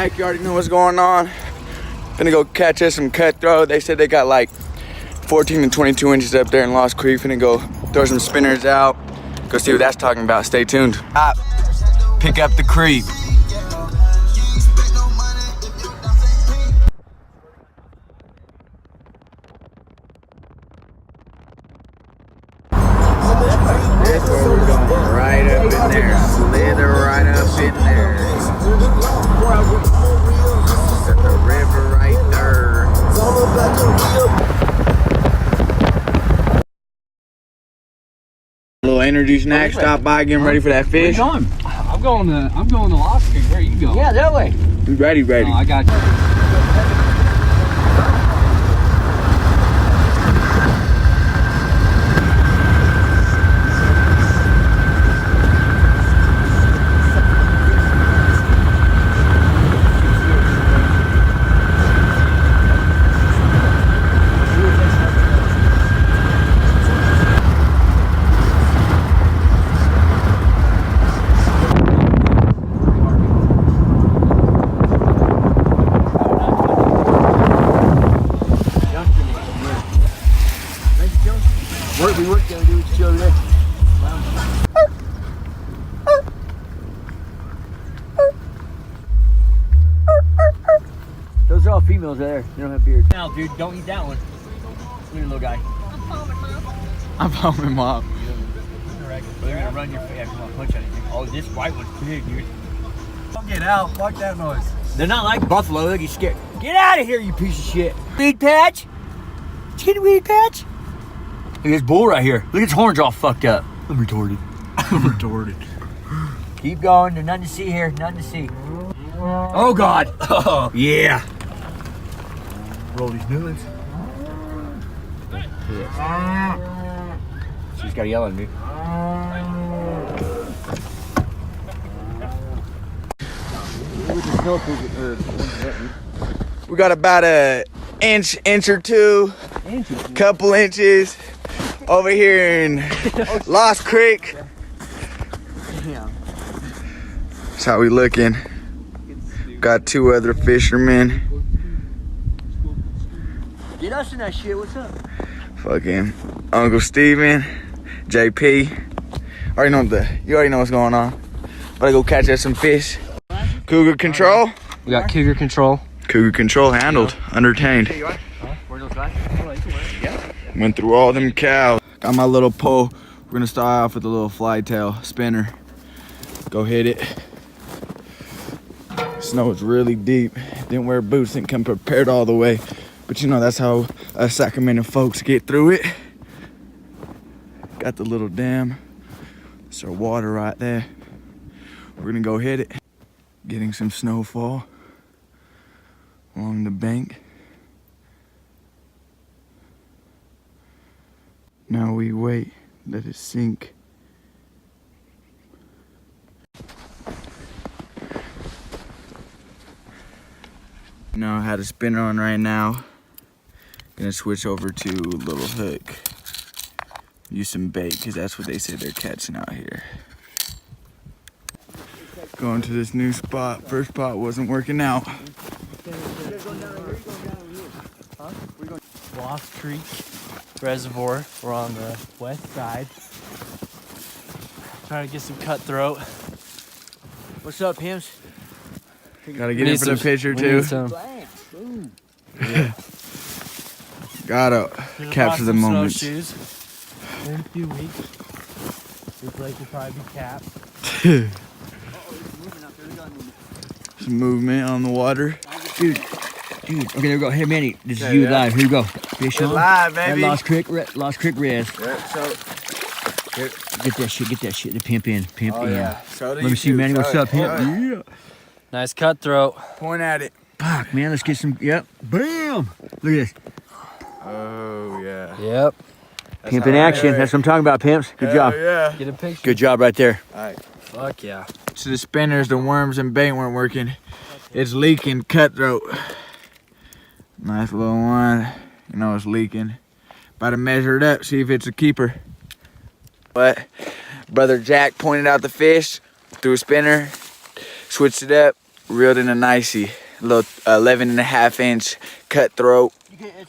Jack. You already know what's going on. Gonna go catch us some cutthroat. They said they got like 14 to 22 inches up there in Lost Creek. Finna go throw some spinners out. Go see what that's talking about. Stay tuned. Pick up the creep. That's where we're going, right up in there. Slither right up in there. Got the river right there. Little energy snack, stop by, getting ready for that fish. Where you going? I'm going to Lost Creek. Where are you going? Yeah, that way. Ready. Oh, I got you. What we weren't gonna do is chill there. Those are all females right there. They don't have beards. Now, dude, don't eat that one. Look at little guy. I'm foaming, Mom. They're gonna run your face. Come on, punch anything. Oh, this white one's big, dude. Don't get out. Fuck that noise. They're not like buffalo. Look, he's scared. Get out of here, you piece of shit. Weed patch? Did you get a weed patch? Look at this bull right here. Look at his horns all fucked up. I'm retarded. I'm retarded. Keep going. There's nothing to see here. Nothing to see. Oh, God. Oh, yeah. Roll these nuts. She's got to yell at me. We got about an inch or two, couple inches over here in Lost Creek. That's how we looking. Got two other fishermen. Get us in that shit. What's up? Fucking Uncle Steven, JP. You already know what's going on. About to go catch us some fish. Cougar control. We got Cougar control. Cougar control handled, entertained. Where those guys? Went through all them cows. Got my little pole. We're gonna start off with a little fly tail spinner. Go hit it. Snow is really deep. Didn't wear boots, didn't come prepared all the way. But you know, that's how us Sacramento folks get through it. Got the little dam. There's our water right there. We're gonna go hit it. Getting some snowfall along the bank. Now we wait, let it sink. Now I had a spinner on right now. Gonna switch over to little hook. Use some bait, cause that's what they said they're catching out here. Going to this new spot. First spot wasn't working out. Lost Creek Reservoir. We're on the west side. Trying to get some cutthroat. What's up, Hims? Gotta get in for the picture too. Gotta capture the moment. Snowshoes. In a few weeks, this lake will probably be capped. Some movement on the water. Dude. Okay, there we go. Hey, Manny, this is you live. Here you go. Fish on. Live, baby. Lost Creek res. Yeah, so Get that shit. The pimp in. yeah. Let me see, Manny. What's up, pimp? Yeah. Nice cutthroat. Point at it. Fuck, man. Let's get some. Yep. Bam. Look at this. Oh yeah. Yep. Pimp in action. That's what I'm talking about, pimps. Good job. Yeah. Get a picture. Good job right there. Alright. Fuck yeah. So the spinners, the worms and bait weren't working. It's leaking cutthroat. Nice little one. You know it's leaking. About to measure it up, see if it's a keeper. But Brother Jack pointed out the fish, threw a spinner, switched it up, reeled in a nicey. Little 11.5-inch cutthroat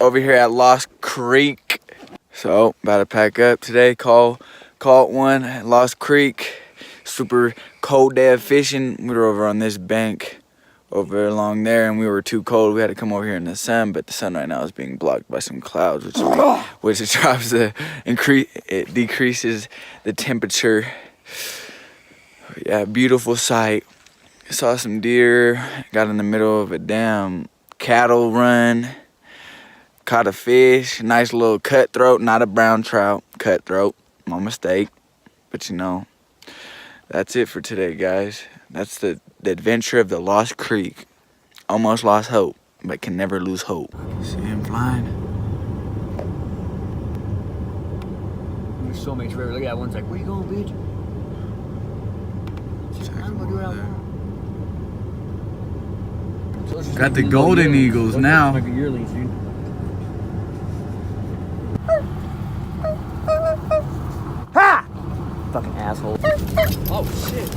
over here at Lost Creek. So, about to pack up today. Caught one at Lost Creek. Super cold day of fishing. We were over on this bank over along there, and we were too cold. We had to come over here in the sun, but the sun right now is being blocked by some clouds, which it decreases the temperature. Yeah, beautiful sight. Saw some deer. Got in the middle of a damn cattle run. Caught a fish. Nice little cutthroat, not a brown trout. Cutthroat. My mistake. But you know, that's it for today, guys. That's the adventure of the Lost Creek. Almost lost hope, but can never lose hope. See him flying. There's so many rivers. Look at that one's like, where you going, bitch? I'm gonna do it out there. So it's just Got like the little golden yearlings. eagles Those are now. Like a yearlings, dude. Ha! Fucking asshole. Oh shit.